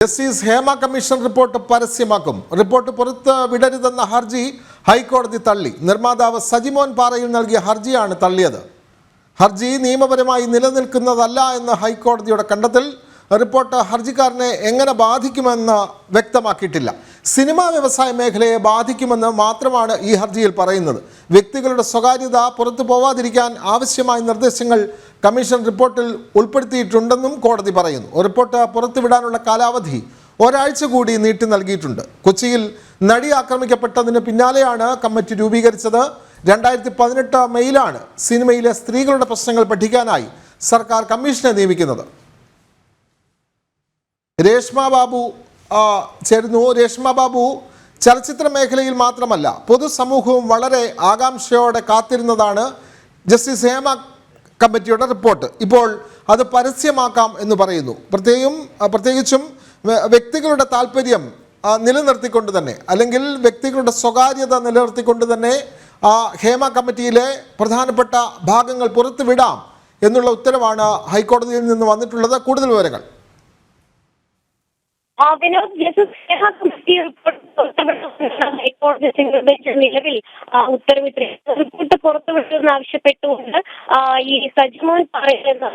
Justice Hema commission report പരസ്യമാക്കും. Report പുറത്ത് വിടരുതെന്ന ഹർജി ഹൈക്കോടതി തള്ളി. നിർമ്മാതാവ് സജിമോൻ പാറയിൽ നൽകിയ ഹർജിയാണ് തള്ളിയത്. ഹർജി നിയമപരമായി നിലനിൽക്കുന്നതല്ല എന്ന് ഹൈക്കോടതിയുടെ കണ്ടെത്തൽ. റിപ്പോർട്ട് ഹർജിക്കാരനെ എങ്ങനെ ബാധിക്കുമെന്ന് വ്യക്തമാക്കിയിട്ടില്ല. സിനിമാ വ്യവസായ മേഖലയെ ബാധിക്കുമെന്ന് മാത്രമാണ് ഈ ഹർജിയിൽ പറയുന്നത്. വ്യക്തികളുടെ സ്വകാര്യത പുറത്തു പോവാതിരിക്കാൻ ആവശ്യമായ നിർദ്ദേശങ്ങൾ കമ്മീഷൻ റിപ്പോർട്ടിൽ ഉൾപ്പെടുത്തിയിട്ടുണ്ടെന്നും കോടതി പറയുന്നു. റിപ്പോർട്ട് പുറത്തുവിടാനുള്ള കാലാവധി ഒരാഴ്ച കൂടി നീട്ടി നൽകിയിട്ടുണ്ട്. കൊച്ചിയിൽ നടി ആക്രമിക്കപ്പെട്ടതിന് പിന്നാലെയാണ് കമ്മിറ്റി രൂപീകരിച്ചത്. 2018 മെയിലാണ് സിനിമയിലെ സ്ത്രീകളുടെ പ്രശ്നങ്ങൾ പഠിക്കാനായി സർക്കാർ കമ്മീഷനെ നിയമിക്കുന്നത്. രേഷ്മ ബാബു ചേരുന്നു. രേഷ്മ ബാബു, ചലച്ചിത്ര മേഖലയിൽ മാത്രമല്ല പൊതുസമൂഹവും വളരെ ആകാംക്ഷയോടെ കാത്തിരുന്നതാണ് ജസ്റ്റിസ് ഹേമ കമ്മിറ്റിയുടെ റിപ്പോർട്ട്. ഇപ്പോൾ അത് പരസ്യമാക്കാം എന്ന് പറയുന്നു. പ്രത്യേകിച്ചും വ്യക്തികളുടെ താല്പര്യം നിലനിർത്തിക്കൊണ്ട് തന്നെ, അല്ലെങ്കിൽ വ്യക്തികളുടെ സ്വകാര്യത നിലനിർത്തിക്കൊണ്ട് തന്നെ ഹേമ കമ്മിറ്റിയിലെ പ്രധാനപ്പെട്ട ഭാഗങ്ങൾ പുറത്തുവിടാം എന്നുള്ള ഉത്തരവാണ് ഹൈക്കോടതിയിൽ നിന്ന് വന്നിട്ടുള്ളത്. കൂടുതൽ വിവരങ്ങൾ. വിനോദ്, ജസ്റ്റിസ് ഹേമ കമ്മിറ്റി ഹൈക്കോടതി സിംഗിൾ ബെഞ്ച് നിലവിൽ ഉത്തരവിട്ട് റിപ്പോർട്ട് പുറത്തുവിട്ടതെന്ന് ആവശ്യപ്പെട്ടുകൊണ്ട് ഈ സജിമോൻ പറയുന്ന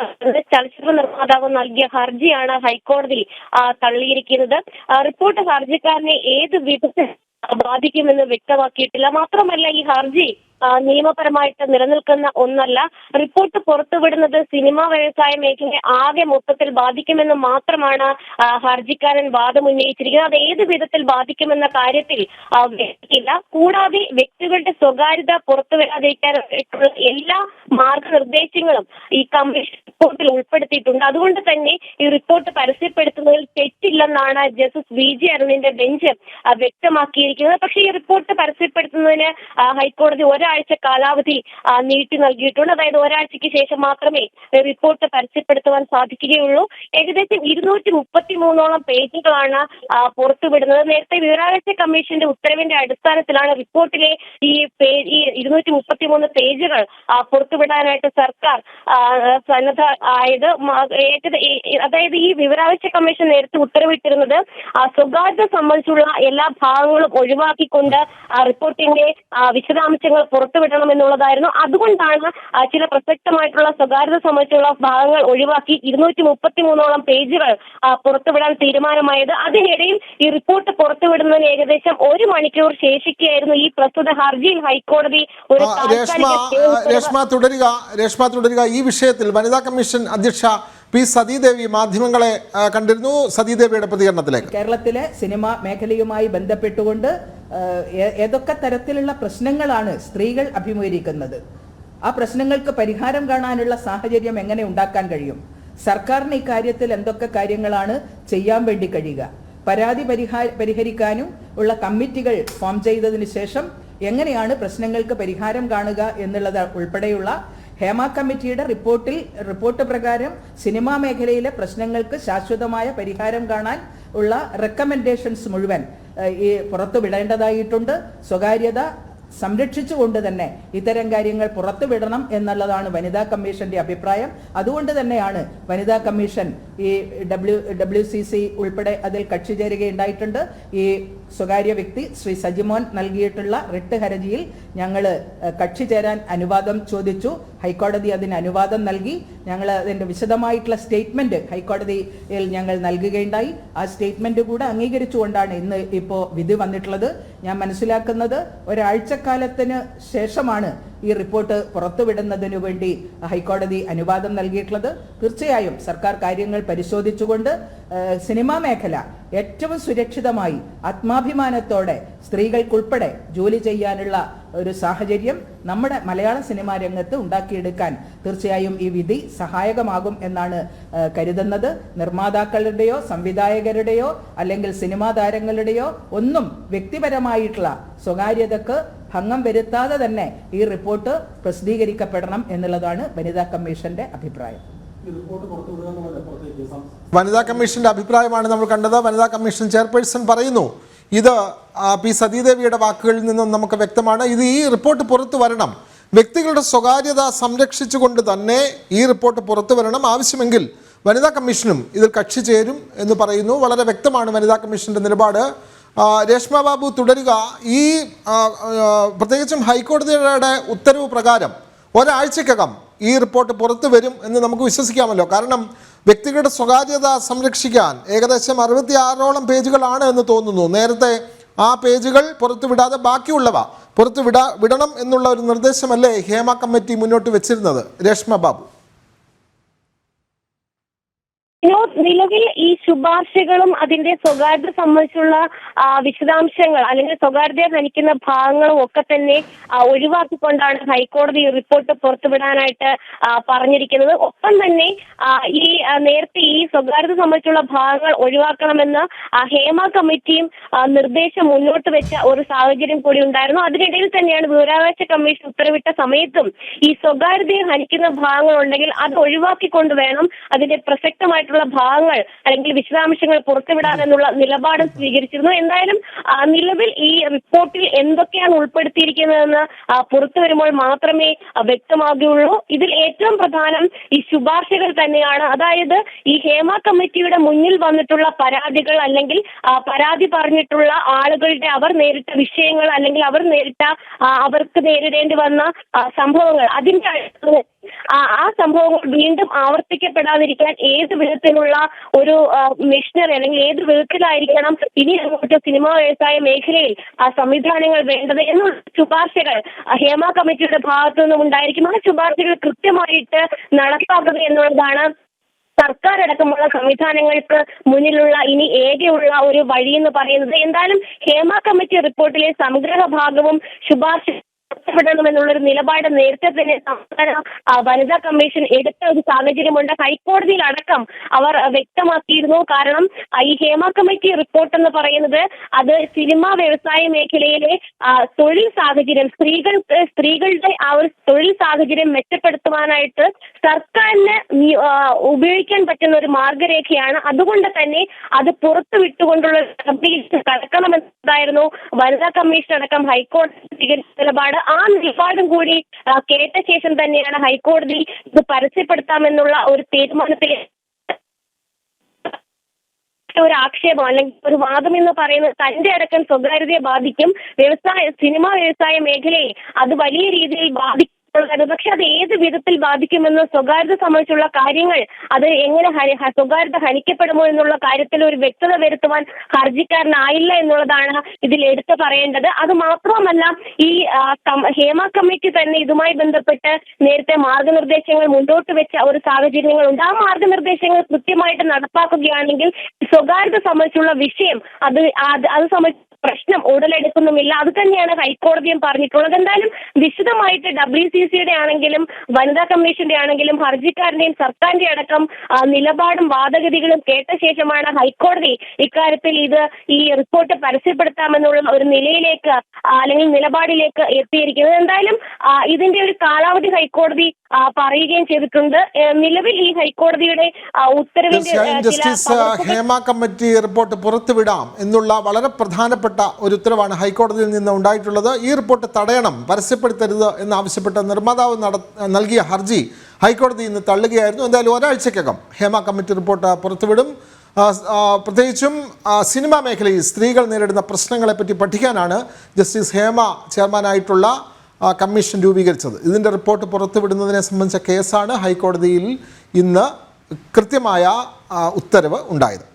ചലച്ചിത്ര നിർമ്മാതാവ് നൽകിയ ഹർജിയാണ് ഹൈക്കോടതി തള്ളിയിരിക്കുന്നത്. റിപ്പോർട്ട് ഹർജിക്കാരനെ ഏത് വിധത്തിൽ ബാധിക്കുമെന്ന് വ്യക്തമാക്കിയിട്ടില്ല. മാത്രമല്ല, ഈ ഹർജി നിയമപരമായിട്ട് നിലനിൽക്കുന്ന ഒന്നല്ല. റിപ്പോർട്ട് പുറത്തുവിടുന്നത് സിനിമാ വ്യവസായ മേഖലയെ ആകെ മൊത്തത്തിൽ ബാധിക്കുമെന്ന് മാത്രമാണ് ഹർജിക്കാരൻ വാദം ഉന്നയിച്ചിരിക്കുന്നത്. അത് ഏത് വിധത്തിൽ ബാധിക്കുമെന്ന കാര്യത്തിൽ വ്യക്തമില്ല. കൂടാതെ വ്യക്തികളുടെ സ്വകാര്യത പുറത്തുവരാതിരിക്കാനുള്ള എല്ലാ മാർഗനിർദ്ദേശങ്ങളും ഈ കമ്മീഷൻ റിപ്പോർട്ടിൽ ഉൾപ്പെടുത്തിയിട്ടുണ്ട്. അതുകൊണ്ട് തന്നെ ഈ റിപ്പോർട്ട് പരസ്യപ്പെടുത്തുന്നതിൽ തെറ്റില്ലെന്നാണ് ജസ്റ്റിസ് VG അരുണിന്റെ ബെഞ്ച് വ്യക്തമാക്കിയിരിക്കുന്നത്. പക്ഷേ ഈ റിപ്പോർട്ട് പരസ്യപ്പെടുത്തുന്നതിന് ഹൈക്കോടതി ഒരാഴ്ച കാലാവധി നീട്ടി നൽകിയിട്ടുണ്ട്. അതായത് ഒരാഴ്ചയ്ക്ക് ശേഷം മാത്രമേ റിപ്പോർട്ട് പരസ്യപ്പെടുത്തുവാൻ സാധിക്കുകയുള്ളൂ. ഏകദേശം 233ഓളം പേജുകളാണ് പുറത്തുവിടുന്നത്. നേരത്തെ വിവരാവകാശ കമ്മീഷന്റെ ഉത്തരവിന്റെ അടിസ്ഥാനത്തിലാണ് റിപ്പോർട്ടിലെ ഈ 233 പേജുകൾ പുറത്തുവിടാനായിട്ട് സർക്കാർ സന്നദ്ധ ആയത്. അതായത് ഈ വിവരാവകാശ കമ്മീഷൻ നേരത്തെ ഉത്തരവിട്ടിരുന്നത് സ്വകാര്യത സംബന്ധിച്ചുള്ള എല്ലാ ഭാഗങ്ങളും ഒഴിവാക്കിക്കൊണ്ട് റിപ്പോർട്ടിന്റെ വിശദാംശങ്ങൾ പുറത്തുവിടണം എന്നുള്ളതായിരുന്നു. അതുകൊണ്ടാണ് ചില പ്രസക്തമായിട്ടുള്ള സ്വകാര്യത സംബന്ധിച്ചുള്ള ഭാഗങ്ങൾ ഒഴിവാക്കി 233ഓളം പേജുകൾ പുറത്തുവിടാൻ തീരുമാനമായത്. അതിനിടയിൽ ഈ റിപ്പോർട്ട് പുറത്തുവിടുന്നതിന് ഏകദേശം 1 മണിക്കൂർ ശേഷിക്കുകയായിരുന്നു. ഈ പ്രസ്തുത ഹർജിയിൽ ഹൈക്കോടതി ഒരു രേഷ്മ തുടരുക. ഈ വിഷയത്തിൽ വനിതാ കമ്മീഷൻ അധ്യക്ഷ പി സതീദേവി മാധ്യമങ്ങളെ കണ്ടിരുന്നു. സതീദേവിയുടെ പ്രതികരണത്തിലേക്ക്. കേരളത്തിലെ സിനിമാ മേഖലയുമായി ബന്ധപ്പെട്ടുകൊണ്ട് ഏതൊക്കെ തരത്തിലുള്ള പ്രശ്നങ്ങളാണ് സ്ത്രീകൾ അഭിമുഖീകരിക്കുന്നത്, ആ പ്രശ്നങ്ങൾക്ക് പരിഹാരം കാണാനുള്ള സാഹചര്യം എങ്ങനെ ഉണ്ടാക്കാൻ കഴിയും, സർക്കാരിന് ഇക്കാര്യത്തിൽ എന്തൊക്കെ കാര്യങ്ങളാണ് ചെയ്യാൻ വേണ്ടി കഴിയുക, പരാതി പരിഹരിക്കാനും ഉള്ള കമ്മിറ്റികൾ ഫോം ചെയ്തതിന് ശേഷം എങ്ങനെയാണ് പ്രശ്നങ്ങൾക്ക് പരിഹാരം കാണുക എന്നുള്ളത് ഉൾപ്പെടെയുള്ള ഹേമ കമ്മിറ്റിയുടെ റിപ്പോർട്ട് പ്രകാരം സിനിമാ മേഖലയിലെ പ്രശ്നങ്ങൾക്ക് ശാശ്വതമായ പരിഹാരം കാണാൻ ഉള്ള റെക്കമെൻഡേഷൻസ് മുഴുവൻ ഈ പുറത്തുവിടേണ്ടതായിട്ടുണ്ട്. സ്വകാര്യത സംരക്ഷിച്ചുകൊണ്ട് തന്നെ ഇത്തരം കാര്യങ്ങൾ പുറത്തുവിടണം എന്നുള്ളതാണ് വനിതാ കമ്മീഷന്റെ അഭിപ്രായം. അതുകൊണ്ട് തന്നെയാണ് വനിതാ കമ്മീഷൻ ഈ WCC ഉൾപ്പെടെ അതിൽ കക്ഷി ചേരുകയുണ്ടായിട്ടുണ്ട്. ഈ സ്വകാര്യ വ്യക്തി ശ്രീ സജിമോൻ നൽകിയിട്ടുള്ള റിട്ട് ഹർജിയിൽ ഞങ്ങൾ കക്ഷി ചേരാൻ അനുവാദം ചോദിച്ചു. ഹൈക്കോടതി അതിന് അനുവാദം നൽകി. ഞങ്ങൾ അതിൻ്റെ വിശദമായിട്ടുള്ള സ്റ്റേറ്റ്മെന്റ് ഹൈക്കോടതിയിൽ ഞങ്ങൾ നൽകുകയുണ്ടായി. ആ സ്റ്റേറ്റ്മെന്റ് കൂടെ അംഗീകരിച്ചുകൊണ്ടാണ് ഇന്ന് ഇപ്പോൾ വിധി വന്നിട്ടുള്ളത്. ഞാൻ മനസ്സിലാക്കുന്നത് ഒരാഴ്ചക്കാലത്തിന് ശേഷമാണ് ഈ റിപ്പോർട്ട് പുറത്തുവിടുന്നതിനു വേണ്ടി ഹൈക്കോടതി അനുവാദം നൽകിയിട്ടുള്ളത്. തീർച്ചയായും സർക്കാർ കാര്യങ്ങൾ പരിശോധിച്ചുകൊണ്ട് സിനിമാ മേഖല ഏറ്റവും സുരക്ഷിതമായി ആത്മാഭിമാനത്തോടെ സ്ത്രീകൾക്കുൾപ്പെടെ ജോലി ചെയ്യാനുള്ള ഒരു സാഹചര്യം നമ്മുടെ മലയാള സിനിമാ രംഗത്ത് ഉണ്ടാക്കിയെടുക്കാൻ തീർച്ചയായും ഈ വിധി സഹായകമാകും എന്നാണ് കരുതുന്നത്. നിർമ്മാതാക്കളുടെയോ സംവിധായകരുടെയോ അല്ലെങ്കിൽ സിനിമാ താരങ്ങളുടെയോ ഒന്നും വ്യക്തിപരമായിട്ടുള്ള സ്വകാര്യതക്ക് ഭംഗം വരുത്താതെ തന്നെ ഈ റിപ്പോർട്ട് പ്രസിദ്ധീകരിക്കപ്പെടണം എന്നുള്ളതാണ് വനിതാ കമ്മീഷന്റെ അഭിപ്രായം. വനിതാ കമ്മീഷന്റെ അഭിപ്രായമാണ് നമ്മൾ കണ്ടത്. വനിതാ കമ്മീഷൻ ചെയർപേഴ്സൺ പറയുന്നു, ഇത് പി സതീദേവിയുടെ വാക്കുകളിൽ നിന്നും നമുക്ക് വ്യക്തമാണ്, ഈ റിപ്പോർട്ട് പുറത്തു വരണം, വ്യക്തികളുടെ സ്വകാര്യത സംരക്ഷിച്ചുകൊണ്ട് തന്നെ ഈ റിപ്പോർട്ട് പുറത്തു വരണം, ആവശ്യമെങ്കിൽ വനിതാ കമ്മീഷനും ഇതിൽ കക്ഷി ചേരും എന്ന് പറയുന്നു. വളരെ വ്യക്തമാണ് വനിതാ കമ്മീഷൻ്റെ നിലപാട്. രേഷ്മ ബാബു തുടരുക. ഈ പ്രത്യേകിച്ചും ഹൈക്കോടതിയുടെ ഉത്തരവ് പ്രകാരം ഒരാഴ്ചക്കകം ഈ റിപ്പോർട്ട് പുറത്തു വരും എന്ന് നമുക്ക് വിശ്വസിക്കാമല്ലോ. കാരണം വ്യക്തികളുടെ സ്വകാര്യത സംരക്ഷിക്കാൻ ഏകദേശം 66ഓളം പേജുകളാണ് എന്ന് തോന്നുന്നു. നേരത്തെ ആ പേജുകൾ പുറത്തുവിടാതെ ബാക്കിയുള്ളവ വിടണം എന്നുള്ള ഒരു നിർദ്ദേശമല്ലേ ഹേമ കമ്മിറ്റി മുന്നോട്ട് വെച്ചിരുന്നത്? രേഷ്മ ബാബു. നിലവിൽ ഈ ശുപാർശകളും അതിന്റെ സ്വകാര്യത സംബന്ധിച്ചുള്ള വിശദാംശങ്ങൾ അല്ലെങ്കിൽ സ്വകാര്യതയെ ഹനിക്കുന്ന ഭാഗങ്ങളും ഒക്കെ തന്നെ ഒഴിവാക്കിക്കൊണ്ടാണ് ഹൈക്കോടതി റിപ്പോർട്ട് പുറത്തുവിടാനായിട്ട് പറഞ്ഞിരിക്കുന്നത്. ഒപ്പം തന്നെ ഈ നേരത്തെ ഈ സ്വകാര്യത സംബന്ധിച്ചുള്ള ഭാഗങ്ങൾ ഒഴിവാക്കണമെന്ന് ഹേമ കമ്മിറ്റിയും നിർദ്ദേശം മുന്നോട്ട് വെച്ച ഒരു സാഹചര്യം കൂടി ഉണ്ടായിരുന്നു. അതിനിടയിൽ തന്നെയാണ് വിവരാവകാശ കമ്മീഷൻ ഉത്തരവിട്ട സമയത്തും ഈ സ്വകാര്യതയെ ഹനിക്കുന്ന ഭാഗങ്ങൾ ഉണ്ടെങ്കിൽ അത് ഒഴിവാക്കിക്കൊണ്ട് വേണം അതിന്റെ പ്രസക്തമായിട്ടുള്ള ഭാഗങ്ങൾ അല്ലെങ്കിൽ വിശദാംശങ്ങൾ പുറത്തുവിടാനെന്നുള്ള നിലപാടും സ്വീകരിച്ചിരുന്നു. എന്തായാലും നിലവിൽ ഈ റിപ്പോർട്ടിൽ എന്തൊക്കെയാണ് ഉൾപ്പെടുത്തിയിരിക്കുന്നതെന്ന് പുറത്തു വരുമ്പോൾ മാത്രമേ വ്യക്തമാകുകയുള്ളൂ. ഇതിൽ ഏറ്റവും പ്രധാനം ഈ ശുപാർശകൾ തന്നെയാണ്. അതായത് ഈ ഹേമ കമ്മിറ്റിയുടെ മുന്നിൽ വന്നിട്ടുള്ള പരാതികൾ അല്ലെങ്കിൽ പരാതി പറഞ്ഞിട്ടുള്ള ആളുകളുടെ അവർ നേരിട്ട വിഷയങ്ങൾ അല്ലെങ്കിൽ അവർക്ക് നേരിടേണ്ടി വന്ന സംഭവങ്ങൾ, അതിന്റെ ആ സംഭവങ്ങൾ വീണ്ടും ആവർത്തിക്കപ്പെടാതിരിക്കാൻ ഏത് വിധത്തിലുള്ള ഒരു മിഷനറി അല്ലെങ്കിൽ ഏത് വിധത്തിലായിരിക്കണം ഇനി അങ്ങോട്ട് സിനിമാ വ്യവസായ മേഖലയിൽ സംവിധാനങ്ങൾ വേണ്ടത് എന്നുള്ള ശുപാർശകൾ ഹേമ കമ്മിറ്റിയുടെ ഭാഗത്തു നിന്നും ഉണ്ടായിരിക്കും. ആ ശുപാർശകൾ കൃത്യമായിട്ട് നടപ്പാക്കുക എന്നുള്ളതാണ് സർക്കാർ അടക്കമുള്ള സംവിധാനങ്ങൾക്ക് മുന്നിലുള്ള ഇനി ഏകയുള്ള ഒരു വഴി എന്ന് പറയുന്നത്. എന്തായാലും ഹേമ കമ്മിറ്റി റിപ്പോർട്ടിലെ സംഗ്രഹ ഭാഗവും ശുപാർശ പ്പെടണമെന്നുള്ളൊരു നിലപാട് നേരത്തെ തന്നെ സംസ്ഥാന വനിതാ കമ്മീഷൻ എടുത്ത ഒരു സാഹചര്യമുണ്ട്. ഹൈക്കോടതിയിൽ അടക്കം അവർ വ്യക്തമാക്കിയിരുന്നു. കാരണം ഈ ഹേമ കമ്മിറ്റി റിപ്പോർട്ട് എന്ന് പറയുന്നത് അത് സിനിമാ വ്യവസായ മേഖലയിലെ തൊഴിൽ സാഹചര്യം സ്ത്രീകളുടെ ആ ഒരു തൊഴിൽ സാഹചര്യം മെച്ചപ്പെടുത്തുവാനായിട്ട് സർക്കാരിന് ഉപയോഗിക്കാൻ പറ്റുന്ന ഒരു മാർഗരേഖയാണ്. അതുകൊണ്ട് തന്നെ അത് പുറത്തു വിട്ടുകൊണ്ടുള്ള കടക്കണമെന്നതായിരുന്നു വനിതാ കമ്മീഷൻ അടക്കം ഹൈക്കോടതി സ്വീകരിച്ച നിലപാട്. ആ നിലപാടും കൂടി കേട്ട ശേഷം തന്നെയാണ് ഹൈക്കോടതി ഇത് പരസ്യപ്പെടുത്താമെന്നുള്ള ഒരു തീരുമാനത്തിൽ ഒരു ആക്ഷേപം അല്ലെങ്കിൽ ഒരു വാദം എന്ന് പറയുന്നത് തന്റെ അടക്കം സ്വകാര്യതയെ ബാധിക്കും, സിനിമാ വ്യവസായ മേഖലയെ അത് വലിയ രീതിയിൽ ബാധിക്കും. പക്ഷെ അത് ഏത് വിധത്തിൽ ബാധിക്കുമെന്ന് സ്വകാര്യത സംബന്ധിച്ചുള്ള കാര്യങ്ങൾ അത് എങ്ങനെ സ്വകാര്യത ഹനിക്കപ്പെടുമോ എന്നുള്ള കാര്യത്തിൽ ഒരു വ്യക്തത വരുത്തുവാൻ ഹർജിക്കാരനായില്ല എന്നുള്ളതാണ് ഇതിൽ എടുത്തു പറയേണ്ടത്. അത് മാത്രമല്ല ഈ ഹേമ കമ്മിറ്റി തന്നെ ഇതുമായി ബന്ധപ്പെട്ട് നേരത്തെ മാർഗനിർദ്ദേശങ്ങൾ മുന്നോട്ട് വെച്ച ഒരു സാഹചര്യങ്ങളുണ്ട്. ആ മാർഗനിർദ്ദേശങ്ങൾ കൃത്യമായിട്ട് നടപ്പാക്കുകയാണെങ്കിൽ സ്വകാര്യത സംബന്ധിച്ചുള്ള വിഷയം അത് സംബന്ധിച്ച് പ്രശ്നം ഉടലെടുക്കുന്നുമില്ല. അത് തന്നെയാണ് ഹൈക്കോടതിയും പറഞ്ഞിട്ടുള്ളത്. എന്തായാലും വിശദമായിട്ട് WCCയുടെ ആണെങ്കിലും വനിതാ കമ്മീഷന്റെ ആണെങ്കിലും ഹർജിക്കാരന്റെയും സർക്കാരിന്റെ അടക്കം നിലപാടും വാദഗതികളും കേട്ട ശേഷമാണ് ഹൈക്കോടതി ഇക്കാര്യത്തിൽ ഈ റിപ്പോർട്ട് പരസ്യപ്പെടുത്താമെന്നുള്ള ഒരു നിലയിലേക്ക് അല്ലെങ്കിൽ നിലപാടിലേക്ക് എത്തിയിരിക്കുന്നത്. എന്തായാലും ഇതിന്റെ ഒരു കാലാവധി ഹൈക്കോടതി പറയുകയും ചെയ്തിട്ടുണ്ട്. നിലവിൽ ഈ ഹൈക്കോടതിയുടെ ഉത്തരവിന്റെ ജസ്റ്റിസ് ഹേമ കമ്മിറ്റി റിപ്പോർട്ട് പുറത്തുവിടാം എന്നുള്ള വളരെ പ്രധാനപ്പെട്ട ഒരു ഉത്തരവാണ് ഹൈക്കോടതിയിൽ നിന്ന് ഉണ്ടായിട്ടുള്ളത്. ഈ റിപ്പോർട്ട് തടയണം, പരസ്യപ്പെടുത്തരുത് എന്നാവശ്യപ്പെട്ട് നിർമ്മാതാവ് നൽകിയ ഹർജി ഹൈക്കോടതി ഇന്ന് തള്ളുകയായിരുന്നു. എന്തായാലും ഒരാഴ്ചക്കകം ഹേമ കമ്മിറ്റി റിപ്പോർട്ട് പുറത്തുവിടും. പ്രത്യേകിച്ചും സിനിമാ മേഖലയിൽ സ്ത്രീകൾ നേരിടുന്ന പ്രശ്നങ്ങളെപ്പറ്റി പഠിക്കാനാണ് ജസ്റ്റിസ് ഹേമ ചെയർമാനായിട്ടുള്ള കമ്മീഷൻ രൂപീകരിച്ചത്. ഇതിൻ്റെ റിപ്പോർട്ട് പുറത്തുവിടുന്നതിനെ സംബന്ധിച്ച കേസാണ് ഹൈക്കോടതിയിൽ ഇന്ന് കൃത്യമായ ഉത്തരവ് ഉണ്ടായത്.